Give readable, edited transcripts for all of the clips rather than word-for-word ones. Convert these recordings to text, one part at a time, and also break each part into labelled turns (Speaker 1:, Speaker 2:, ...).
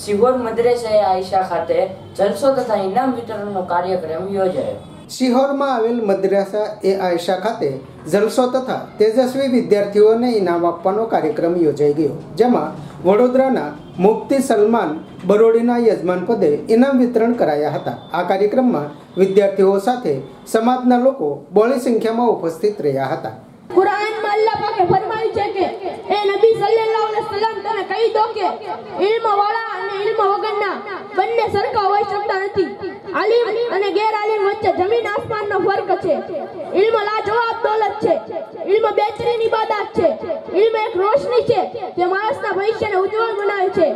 Speaker 1: સિહોર મદ્રેસે આયશા ખાતે જલસો તથા ઇનામ વિતરણનો કાર્યક્રમ યોજાયો।
Speaker 2: સિહોરમાં આવેલ મદ્રેસા એ આયશા ખાતે જલસો તથા તેજસ્વી વિદ્યાર્થીઓને ઇનામ આપવાનો કાર્યક્રમ યોજાઈ ગયો, જેમાં વડોદરાના મુફ્તી સલમાન બરોડીના યજમાન પદે ઇનામ વિતરણ કરાયા હતા। આ કાર્યક્રમમાં વિદ્યાર્થીઓ સાથે સમાજના લોકો બહોળી સંખ્યામાં ઉપસ્થિત રહ્યા હતા।
Speaker 3: कुरान में अल्लाह पाके फरमाયું છે કે એ નબી સલ્લલ્લાહુ અલૈहि વસલ્લમ તને કહી દો કે ઇલ્મ વાળા અને ઇલ્મ વગરના બંને સરખા હોઈ શકતા નથી। આલિમ અને ગેરઆલિમ વચ્ચે જમીન આસમાનનો ફરક છે। ઇલ્મ લાજવાબ દોલત છે। ઇલ્મ બેહતરીન ઇબાદત છે। ઇલ્મ એક રોશની છે જે માણસના ભવિષ્યને ઉજ્જવળ બનાવે છે।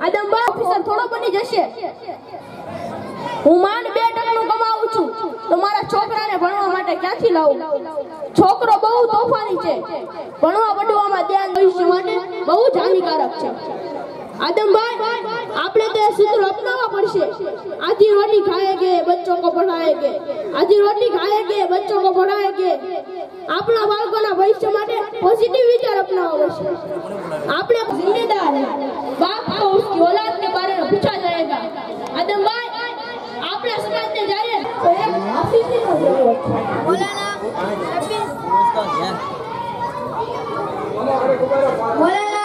Speaker 3: આદમભાઈ ઓફિસર થોડો બની જશે। હું માંડ 2% કમાઉં છું તો મારા છોકરાને ભણવા માટે ક્યાંથી લાવું? છોકરો બહુ તોફાની છે, ભણવા પડવામાં ધ્યાન ભવિષ્ય માટે બહુ જ હાનિકારક છે। आदमभाई आपने तो सूत्र अपनावा पड़શે। आधी रोटी खाएंगे बच्चों को पढ़ाएंगे, आधी रोटी खाएंगे बच्चों को पढ़ाएंगे। अपना बालकोना भविष्य માટે पॉजिटिव विचार अपनावा पड़શે। आपने जिम्मेदार है, बाप को उसकी औलाद के बारे में पूछा जाएगा। आदमभाई आपने समाज में जाए तो एक ऑफिसर की जरूरत है। मौलाना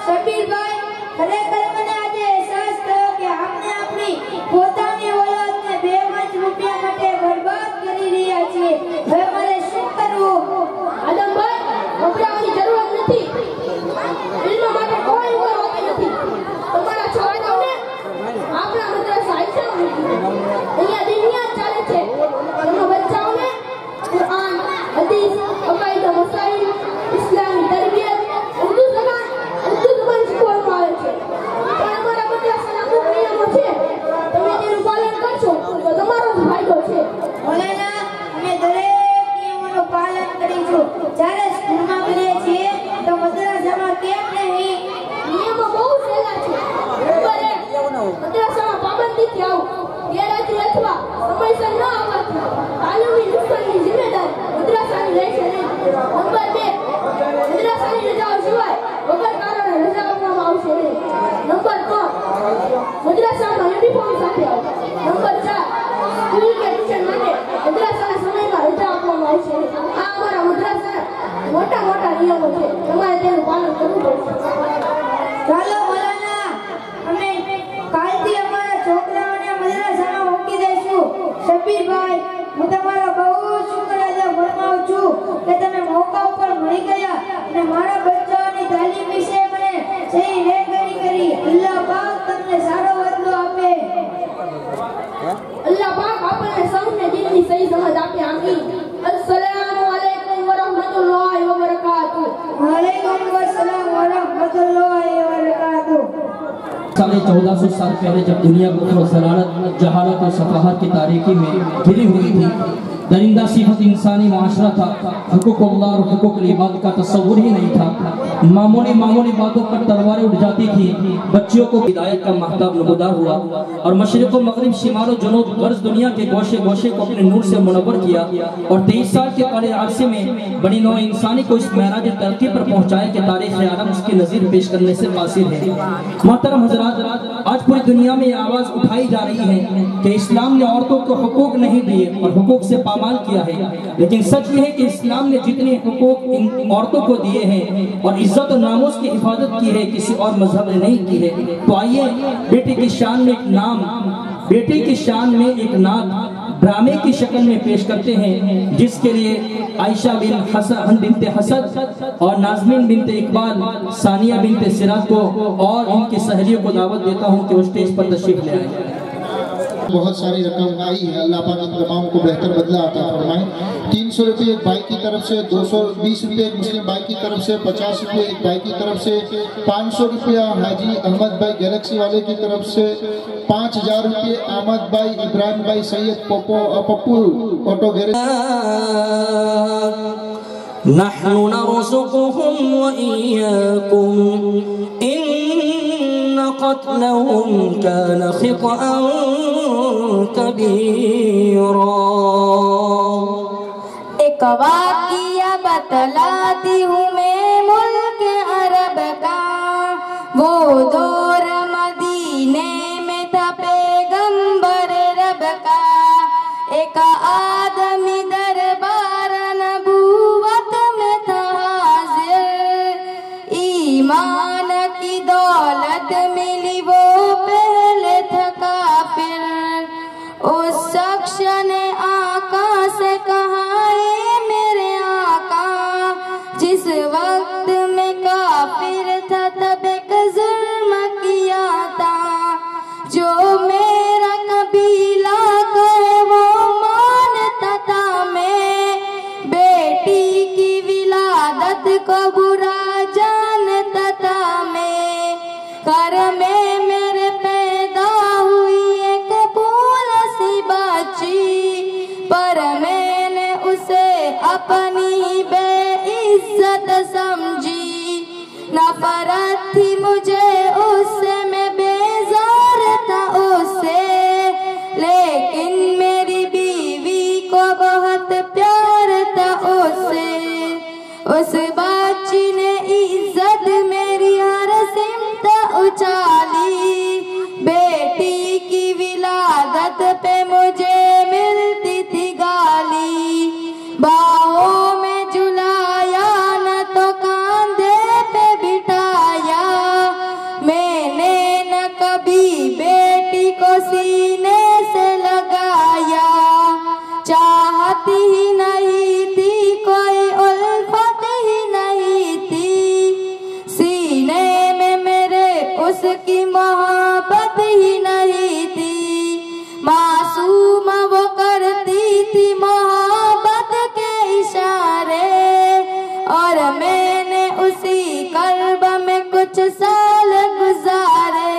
Speaker 3: शबीर भाई खरेखर મને આજે અહેસાસ થયો કે આપણે આપણી પોતાની ઓલાદને બેવંચ રૂપિયા માટે બરબાદ કરી રહ્યા છીએ। હવે મારે શું કરવું? આદમભાઈ ગભરાવાની જરૂર નથી। ઇલ્મ માટે કોઈ ઉંમર હોતી નથી। તમારા છોકરાઓને આપણા મદ્રસા આયશા અહીંયા દિનિયા ચાલે છે, એમાં બચ્ચાઓને કુરાન, હદીસ, અકાઈદા મસાઇલ, ઇસ્લામી તરબિયત, ઉર્દુ ઝબાન શીખવામાં આવે છે। પણ અમારા મદ્રસાના અમુક નિયમો છે, તમે તેનું પાલન કરશો તો તમારો જ ફાયદો છે। મૌલાના અમે દરેક નિયમોનું પાલન કરીશું। જ્યારે સ્કૂલમાં ભણીએ છીએ તો મદ્રસામાં કેમ નહીં? નિયમો બહુ સહેલા છે। નંબર 1, મદ્રસામાં પાબંદીથી આવવું, ગેરહાજરી અથવા સમયસર ન આવવાથી તાલીમી નુકસાનની જિમ્મેદારી મદ્રસાની રહેશે નહીં। નંબર 2, મદ્રસાની રજાઓ સિવાય વગર કારણે રજા આપવામાં આવશે નહીં। નંબર 3, મદ્રસામાં યુનિફોર્મ સાથે આવો। નંબર 4, સ્કૂલ કે ટ્યુશન માટે મદ્રસાના સમયમાં રજા આપવામાં આવશે નહીં। આ અમારા મદ્રસાના મોટા મોટા નિયમો છે, તમારે તેનું પાલન કરવું પડશે। ચાલો મૌલાના, અમે કાલથી અમારા છોકરાઓને મદ્રસામાં મૂકી દઈશું। શબીરભાઈ, હું તમારા બહુ શુક્રિયા ફરમાવું છું કે તમે મોકા ઉપર મળી ગયા અને મારા બચ્ચાઓની તાલીમ વિશે મને સહી રહેગરી કરી। અલ્લાહ પાક તમને સારો બદલો આપે। અલ્લાહ પાક આપણને સૌને દિલની સહી સમજ આપે। આમીન। અસ્સલામુ અલૈકુમ વ રહમતુલ્લાહિ વ બરકાતુહુ। વાલેકુમ अस्सलाम व रहमतुल्लाहि व बरकातुहू।
Speaker 4: 1450 साल पहले जब दुनिया कुफ्र, ज़लालत, जहालत और सफाहत की तारीकी में घिरी हुई थी, दरिंदा सिफत इंसानी माशरा था। हुकूक़ुल्लाह और हुकूक़ुल इबाद का तस्वुर ही नहीं था। मामूली बातों पर तलवारें उठ जाती थी। बच्चियों को हिदायत का महताब नमूदार हुआ और मशरिक़ व मग़रिब, शिमाल व जनूब, गर्ज़ दुनिया के गोशे गोशे को अपने नूर से मुनव्वर किया और 23 साल के काले अरसे में बड़ी नौ इंसानी को इस महराज तरक्की पर पहुँचाया कि तारीख़ आलम उसकी नज़ीर पेश करने से कासिर है। मोहतरम हज़रात, आज पूरी दुनिया में आवाज़ उठाई जा रही है कि इस्लाम ने औरतों को हुकूक नहीं दिए और हुकूक से पामाल किया है, लेकिन सच ये है कि इस्लाम ने जितने हुकूक इन औरतों को दिए हैं और इज्जत और नामूस की हिफाजत की है, किसी और मजहब ने नहीं की है। तो आइए बेटे की शान में एक नाम, बेटे की शान में एक नाम ड्रामे की शक्ल में पेश करते हैं, जिसके लिए आयशा बिनते हसन और नाज़मीन बिनते इकबाल, सानिया बिनते सिराज को और इनकी सहेलियों को दावत देता हूं कि वो स्टेज पर तशरीफ ले आए।
Speaker 5: बहुत सारी रकम आई है, अल्लाह पाक इन तमाम को बेहतर बदला अता फरमाए। 300 रुपये एक भाई की तरफ से, 220 रुपये एक मुस्लिम भाई की तरफ से, 50 रुपये एक भाई की तरफ से, 500 रुपया हाजी अहमद भाई गैलेक्सी वाले की तरफ से, 5000 रुपये अहमद भाई, इब्राहिम भाई, सैयद पप्पू ऑटो गैरेज।
Speaker 4: नहनु नरज़ुकुहुम व इय्याकुम इन्न क़त्लहुम कान ख़ितअन कबीरा।
Speaker 3: एक वाक़िया बतलाती हूँ मैं मुल्क अरब का, वो दौर मदीने एक आदमी दरबार नबूवत में था हाजिर। ईमान की दौलत मिली वो पहले था काफिर। उस शख्स ने आका से कहा, ए मेरे आका, जिस वक्त में काफिर था तब एक जुल्म किया था। जो मेरा कबीला कहे वो मानता था। मैं बेटी की विलादत को बुरा जानता था। मैं घर में मेरे पैदा हुई एक फूल सी बच्ची, पर मैंने उसे अपनी बेइज्जत समझी। नफरत थी मुझे उससे, मैं बेजार था उससे, लेकिन मेरी बीवी को बहुत प्यार था उससे। उस बच्ची ने इज्जत मेरी हर सिमत उछाली। बेटी की विलादत पे मुझे मिलती थी गाली। बाहों में झुलाया न तो कांधे पे बिठाया। मैंने न कभी बेटी को सीने से लगाया। चाहती ही नहीं थी, कोई उल्फत ही नहीं थी। सीने में मेरे उसकी मोहब्बत ही नहीं थी। मासूम वो करती थी मोहब्बत के इशारे, और मैंने उसी कर्ब में कुछ साल गुजारे।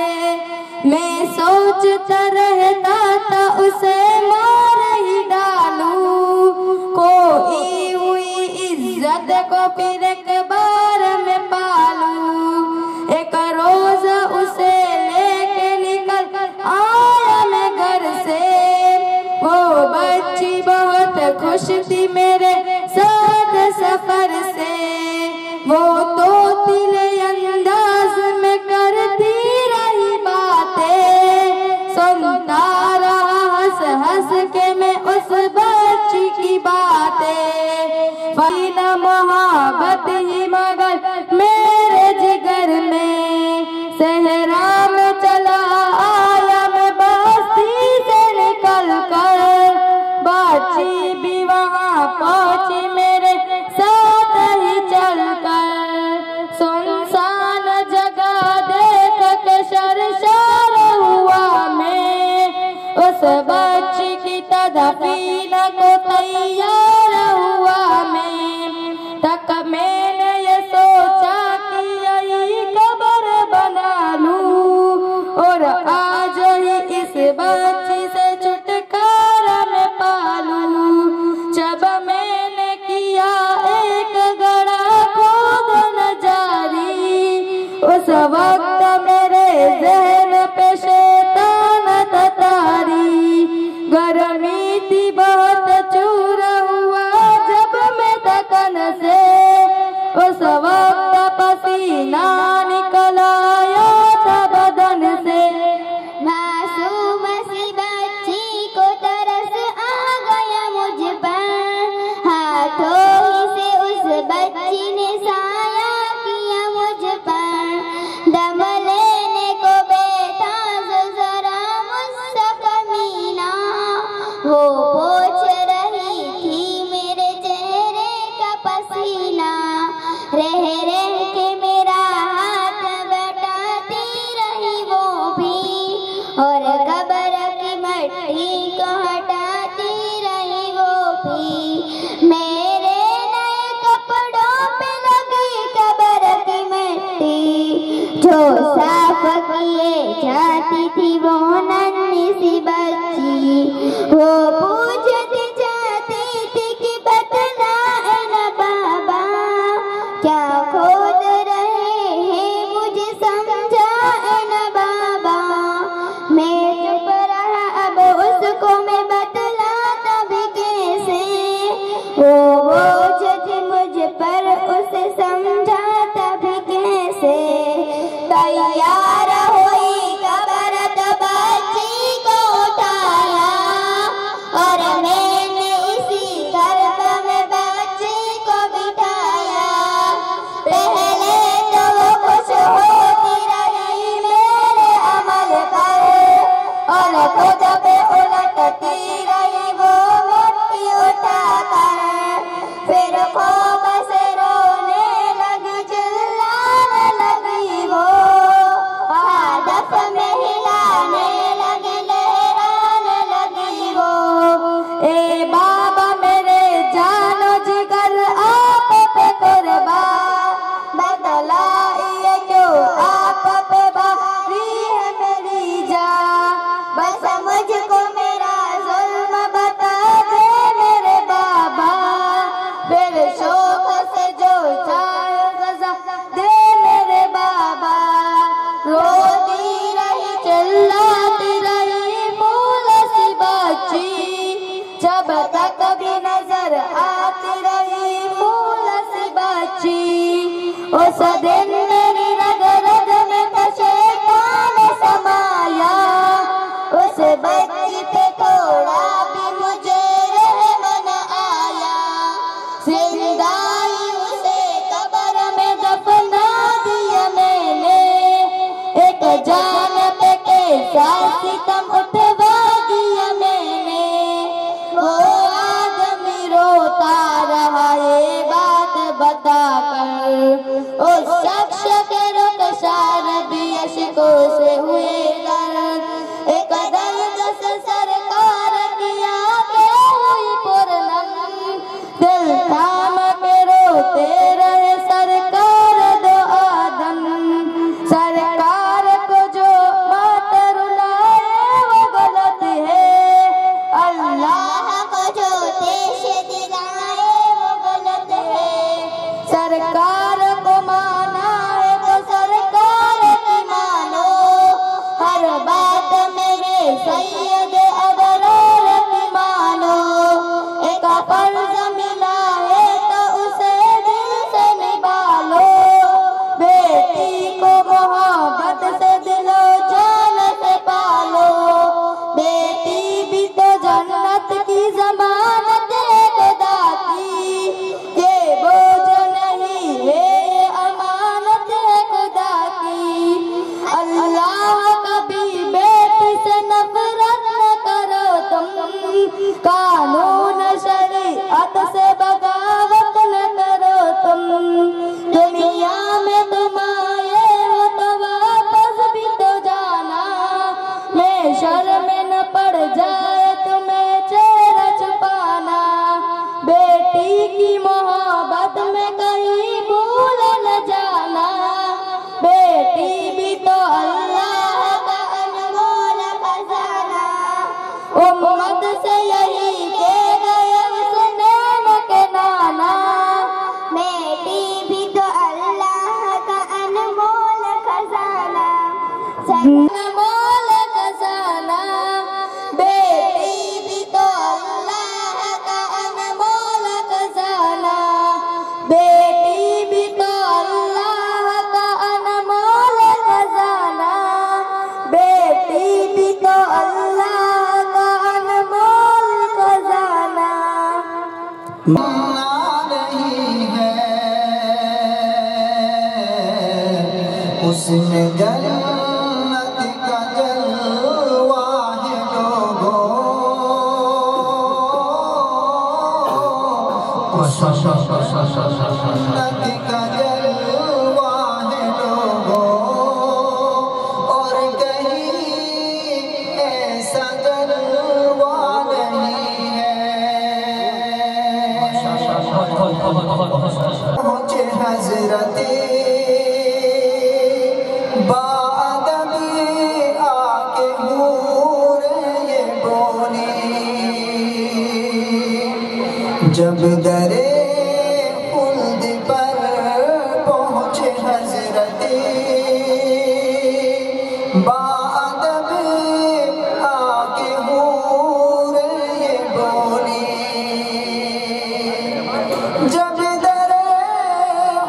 Speaker 3: मैं सोचता रहता था उसे मार ही डालूं, कोई हुई इज्जत को फिर एक बार में पालूं। एक रोज उसे लेके निकल आया मैं घर से। वो बच्ची बहुत खुश थी मेरे साथ सफर से। वो तो तिले अंदाज में करती रही बातें। सुनता रहा हंस हंस के मैं उस बच्ची की बातें। फीना मोहब्बत ही मगर मेरे जिगर में। सहरा में चला आया मैं बस्ती से निकल कर। बच्ची भी वहाँ पहुँची मेरे साथ ही चल कर। सुनसान जगह देख के शर्मसार हुआ मैं। उस बच्ची की तदफीन को तैयार हुआ मैं। तक मैंने ये सोचा कि यही कब्र बना लूं, और आज ही इस बच्ची से छुटकारा मैं पालूं। जब मैंने किया एक गड़ा खोद न जारी, उस वक्त मेरे ज़हन पे शैतान ततारी। गर्मी थी बहुत, चूर हुआ जब मैं थकन से। उस वक्त पसीना निकल आया था बदन से।
Speaker 6: मासूम सी बच्ची को तरस आ गया मुझ पर। हाथों ही से उस बच्ची ने साया किया मुझ पर। दम लेने को बैठा जरा मुझसे कमीना। वो पोंछ रही थी मेरे चेहरे का पसीना। रह रह के मेरा हाथ बटाती रही वो भी, और कब्र की मट्टी को हटाती रही वो भी। मेरे नए कपड़ों पे लगी कब्र की मिट्टी, जो साफ किए जाती थी वो नन्ही सी बच्ची। वो पूछती जाती थी कि बतलाए न बाबा, क्या खोद रहे हैं मुझे समझाए न बाबा। मैं चुप रहा, अब उसको मैं बतलाता भी कैसे। वो बोझ थी मुझ पर, उसे समझाता भी कैसे। तैयार हुई कब्र तो बच्ची को उठाया, जान पे कैसा सितम उठवा दिया मैंने। वो आदमी रोता रहा ये बात बताकर, उस शख्स के रुखसार भी अश्कों से हुए दर्द। एक दर्द से सरकार की आंखें हुई पुरनम, दिल थाम के रोते रहे सरकार दो आदम। सरकार को जो मात रुलाए वो गलत है, अल्लाह को जो देश दिलाए वो गलत है। सरकार को माना है तो सरकार की मानो, हर बात मेरे सैयद अबरार की मानो। एक फर्ज मिला है तो उसे दिल से निभालो, बेटी को मोहब्बत से दिलो जान से पालो। बेटी भी तो जन्नत की जमानत है खुदा की, ये बोझ नहीं है ये अमानत है खुदा की। अल्लाह कभी बेटी से नफरत न करो तुम, कानून शरीअत से बगावत न करो तुम। दुनिया में तुम आए हो तो वापस भी तो जाना, मैं शर्म में न पड़ जाए तुम्हें चेहरा छुपाना। बेटी की मोहब्बत में कहीं भूल न जाना, बेटी भी तो अल्लाह का अनमोल खजाना। उम्मत से यही कह गए सुनैन के नाना, बेटी भी तो अल्लाह का अनमोल खजाना। अनमोल खजाना, बेटी भी तो अल्लाह का अनमोल खजाना। बेटी भी तो अल्लाह का अनमोल खजाना, बेटी भी तो अल्लाह का अनमोल खजाना।
Speaker 2: नहीं है उसमें जन्नत का जलवा है लोगों। जन्नत का जलवा है लोगों, और कहीं ऐसा जलवा नहीं है। पहुंचे हजरते बादबी आके हूरे ये बोली, जब दरे खुल्द पर पहुंचे हजरते बादबी आके हूरे ये बोली। जब दरे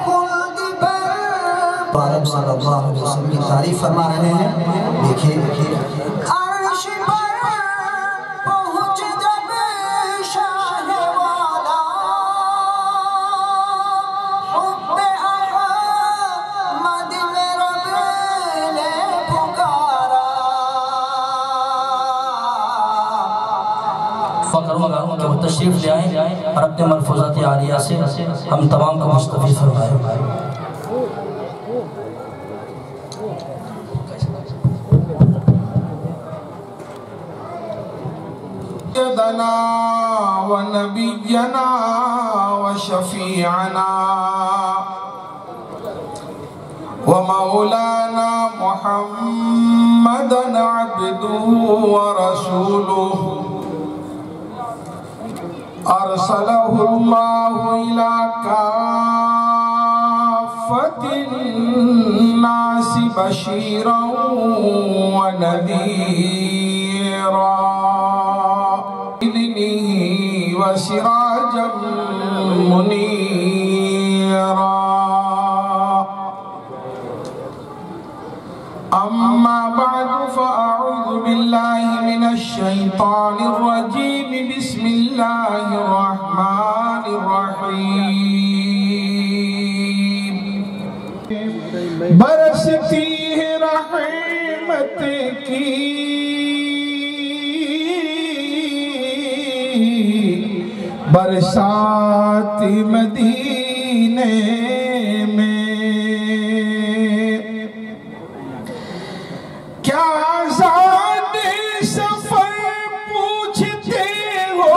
Speaker 2: खुल्द पर पारब सल्लल्लाहु अलैहि वसल्लम की तारीफ फरमा रहे हैं। देखिए अर्श पर पहुंच जब शाह वाला, हुब्बे अहमद में रब ने पुकारा।
Speaker 4: करूँगा कि वो तशरीफ ले आए और अपने मलफूज़ात आलिया से हम तमाम को मुस्तफ़ीद फरमाएं।
Speaker 7: सय्यदना व नबियना व शफीअना व मौलाना मुहम्मदन अब्दुहु व रसूलुहु अरसलहुल्लाहु इला काफ़्फ़तिन नासि बशीरन व नज़ीरा बिइज़्निही व सिराजन मुनीरा। अम्मा बअदु फ़अऊज़ु बिल्लाहि मिनश शैतानिर रजीम। बिस्मिल्लाहिर रहमानिर रहीम। बरसती है रहमत रहमत की बरसात मदीने में। क्या ज़ादे सफर पूछते हो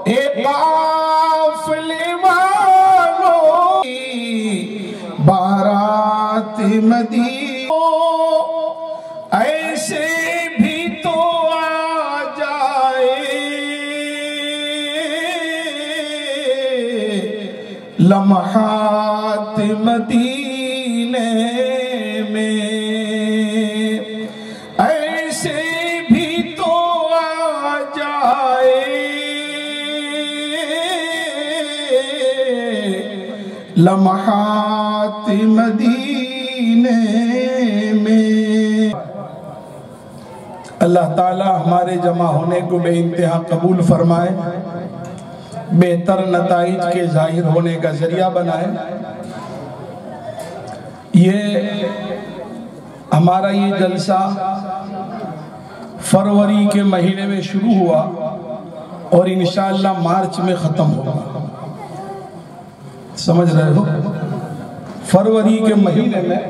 Speaker 7: ए काफ़िले वालों, बारात मदीने ऐसे भी तो आ जाए, लम्हात मदीने में ऐसे भी तो आ जाए, लम्हात मदीने में। अल्लाह ताला हमारे जमा होने को बेइंतहा कबूल फरमाए, बेहतर नताइज के जाहिर होने का जरिया बनाए। ये हमारा ये जलसा फरवरी के महीने में शुरू हुआ और इंशाअल्लाह मार्च में ख़त्म होगा। समझ रहे हो? फरवरी के महीने में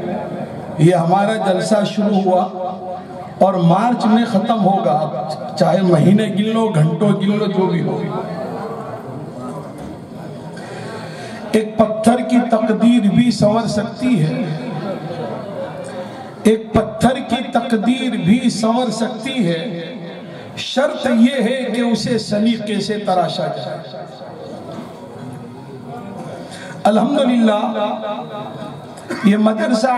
Speaker 7: ये हमारा जलसा शुरू हुआ और मार्च में ख़त्म होगा। चाहे महीने गिन लो, घंटों गिन लो, जो भी हो। एक पत्थर की तकदीर भी संवर सकती है, एक पत्थर की तकदीर भी संवर सकती है, शर्त यह है कि उसे सलीके से तराशा जाए। अल्हम्दुलिल्लाह ये मदरसा